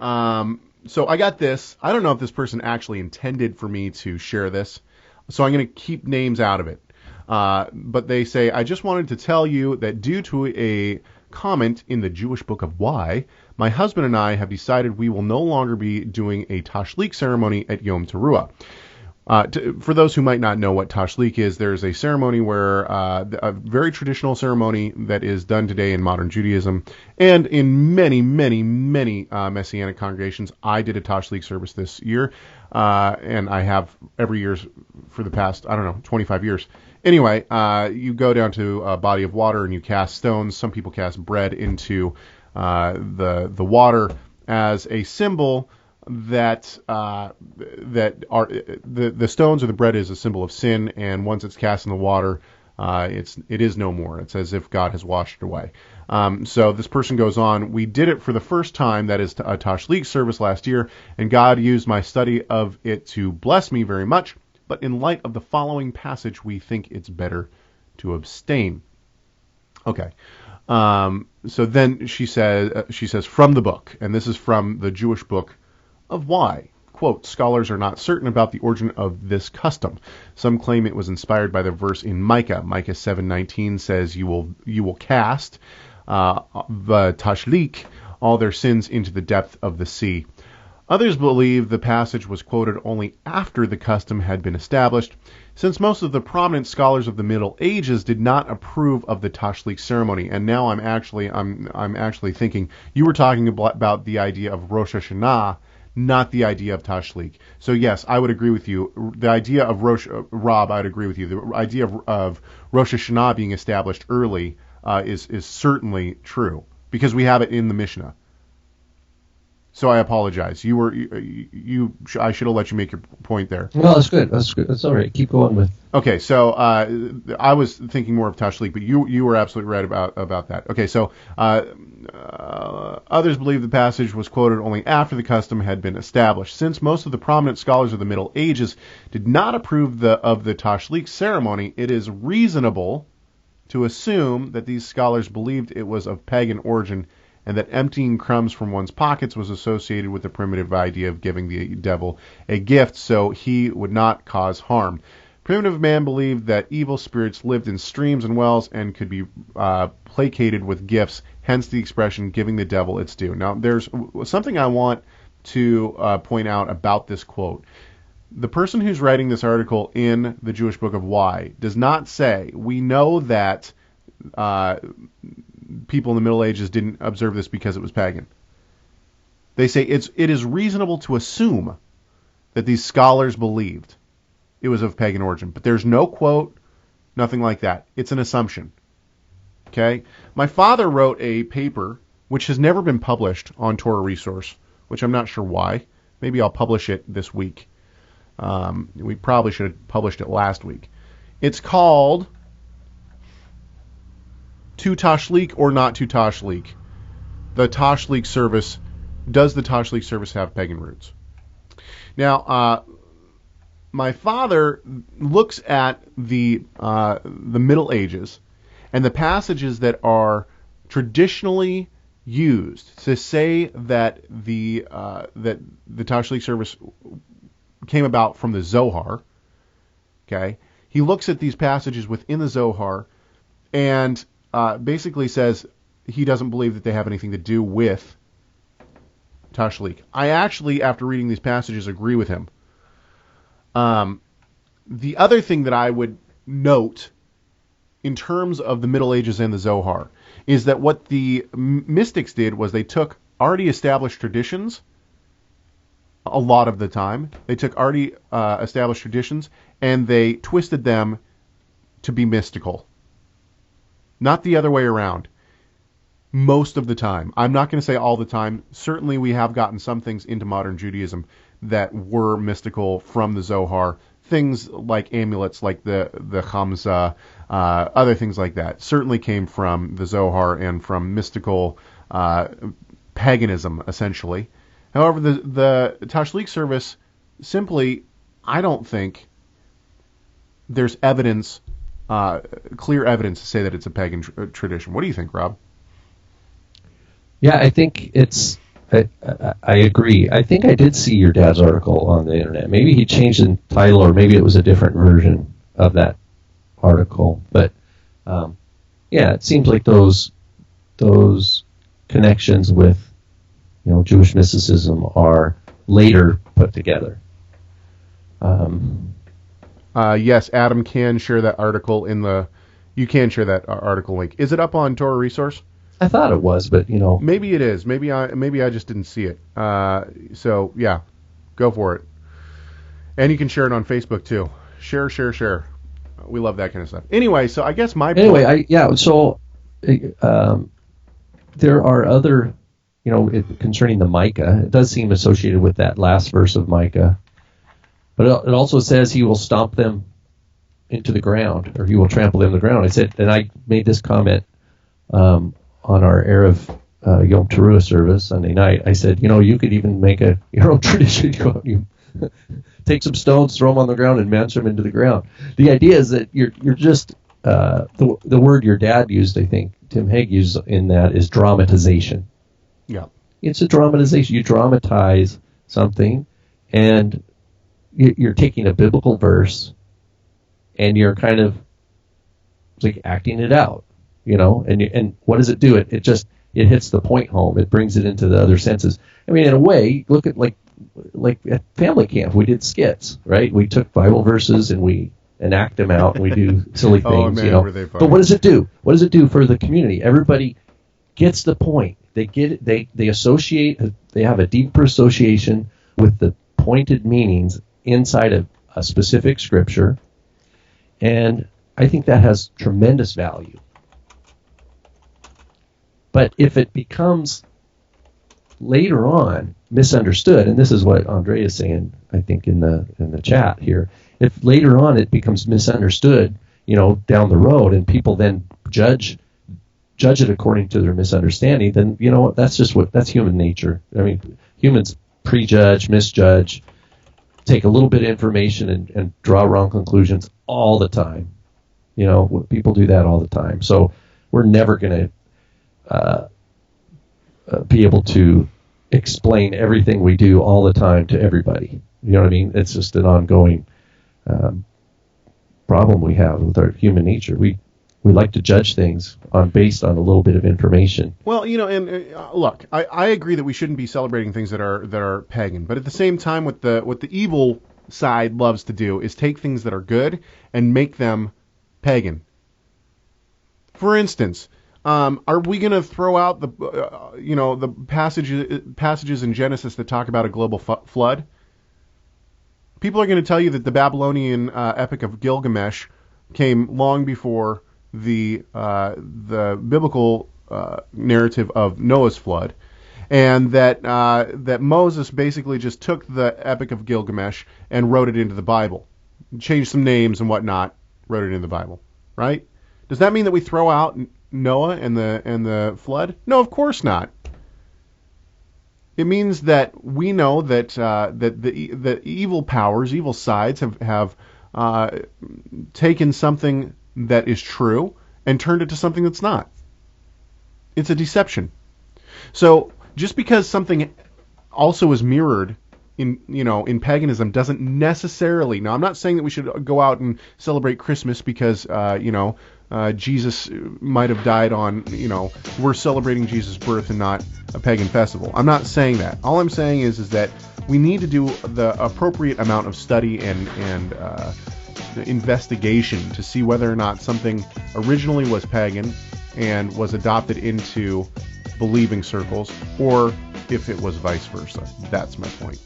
So I got this. I don't know if this person actually intended for me to share this, so I'm going to keep names out of it. But they say, I just wanted to tell you that due to a comment in the Jewish book of Why, my husband and I have decided we will no longer be doing a Tashlich ceremony at Yom Teruah. For those who might not know what Tashlich is, there's a ceremony where a very traditional ceremony that is done today in modern Judaism and in many, many, many Messianic congregations. I did a Tashlich service this year, and I have every year for the past, 25 years. Anyway, you go down to a body of water and you cast stones. Some people cast bread into the water as a symbol that the stones or the bread is a symbol of sin, and once it's cast in the water, it is no more. It's as if God has washed it away. So this person goes on, we did it for the first time, that is a Tashlich service last year, and God used my study of it to bless me very much, but in light of the following passage, we think it's better to abstain. Okay. So then she says from the book, and this is from the Jewish book of Why. Quote, scholars are not certain about the origin of this custom. Some claim it was inspired by the verse in Micah. Micah 7:19 says, you will cast the Tashlich, all their sins into the depth of the sea. Others believe the passage was quoted only after the custom had been established, since most of the prominent scholars of the Middle Ages did not approve of the Tashlich ceremony. And now I'm actually thinking you were talking about the idea of Rosh Hashanah, not the idea of Tashlich. So yes, I would agree with you. The idea of Rob, I'd agree with you. The idea of Rosh Hashanah being established early is certainly true, because we have it in the Mishnah. So I apologize. I should have let you make your point there. No, that's good. That's all right. Keep going with. Okay, so I was thinking more of Tashlich, but you were absolutely right about that. Okay, so others believe the passage was quoted only after the custom had been established. Since most of the prominent scholars of the Middle Ages did not approve of the Tashlich ceremony, it is reasonable to assume that these scholars believed it was of pagan origin, and that emptying crumbs from one's pockets was associated with the primitive idea of giving the devil a gift so he would not cause harm. Primitive man believed that evil spirits lived in streams and wells and could be placated with gifts, hence the expression giving the devil its due. Now, there's something I want to point out about this quote. The person who's writing this article in the Jewish Book of Why does not say, we know that people in the Middle Ages didn't observe this because it was pagan. They say it is reasonable to assume that these scholars believed it was of pagan origin, but there's no quote, nothing like that. It's an assumption. Okay? My father wrote a paper which has never been published on Torah Resource, which I'm not sure why. Maybe I'll publish it this week. We probably should have published it last week. It's called To Tashlich or Not to Tashlich? The Tashlich service. Does the Tashlich service have pagan roots? Now, my father looks at the Middle Ages and the passages that are traditionally used to say that the Tashlich service came about from the Zohar. Okay, he looks at these passages within the Zohar and basically says he doesn't believe that they have anything to do with Tashlich. I actually, after reading these passages, agree with him. The other thing that I would note in terms of the Middle Ages and the Zohar is that what the mystics did was they took already established traditions. A lot of the time, they took already established traditions and they twisted them to be mystical. Not the other way around. Most of the time. I'm not going to say all the time. Certainly we have gotten some things into modern Judaism that were mystical from the Zohar. Things like amulets, like the Hamza, other things like that, certainly came from the Zohar and from mystical paganism, essentially. However, the Tashlich service, simply, I don't think there's evidence, clear evidence to say that it's a pagan tradition. What do you think, Rob? Yeah, I think it's I agree. I think I did see your dad's article on the internet. Maybe he changed the title, or maybe it was a different version of that article. But yeah, it seems like those connections with Jewish mysticism are later put together. Yes, Adam can share that article you can share that article link. Is it up on Torah Resource? I thought it was, but maybe it is. Maybe I just didn't see it. So yeah, go for it. And you can share it on Facebook too. Share. We love that kind of stuff. Anyway, so I guess my point... So there are other, concerning the Micah. It does seem associated with that last verse of Micah, but it also says he will stomp them into the ground, or he will trample them to the ground. I said, and I made this comment on our Erev Yom Teruah service Sunday night. I said, you could even make your own tradition. You take some stones, throw them on the ground, and mash them into the ground. The idea is that you're just the word your dad used, I think Tim Hague used in that, is dramatization. Yeah, it's a dramatization. You dramatize something, and you're taking a biblical verse, and you're kind of like acting it out, And what does it do? It hits the point home. It brings it into the other senses. I mean, in a way, look at like at family camp, we did skits, right? We took Bible verses and we enact them out, and we do silly things, But what does it do? What does it do for the community? Everybody gets the point. They get it. They associate. They have a deeper association with the pointed meanings inside of a specific scripture, and I think that has tremendous value. But if it becomes later on misunderstood, and this is what Andre is saying, I think in the chat here, if later on it becomes misunderstood, down the road, and people then judge it according to their misunderstanding, then that's human nature. I mean, humans prejudge, misjudge, take a little bit of information and draw wrong conclusions all the time. People do that all the time. So we're never going to be able to explain everything we do all the time to everybody. You know what I mean? It's just an ongoing problem we have with our human nature. We like to judge things based on a little bit of information. Well, look, I agree that we shouldn't be celebrating things that are pagan, but at the same time, what the evil side loves to do is take things that are good and make them pagan. For instance, are we going to throw out the passages in Genesis that talk about a global flood? People are going to tell you that the Babylonian epic of Gilgamesh came long before the biblical narrative of Noah's flood, and that Moses basically just took the epic of Gilgamesh and wrote it into the Bible, changed some names and whatnot, wrote it in the Bible, right? Does that mean that we throw out Noah and the flood? No, of course not. It means that we know that the evil powers, evil sides have taken something that is true and turned it to something that's not. It's a deception. So just because something also is mirrored in paganism doesn't necessarily. Now, I'm not saying that we should go out and celebrate Christmas because Jesus might have died on, we're celebrating Jesus' birth and not a pagan festival. I'm not saying that. All I'm saying is that we need to do the appropriate amount of study and investigation to see whether or not something originally was pagan and was adopted into believing circles, or if it was vice versa. That's my point.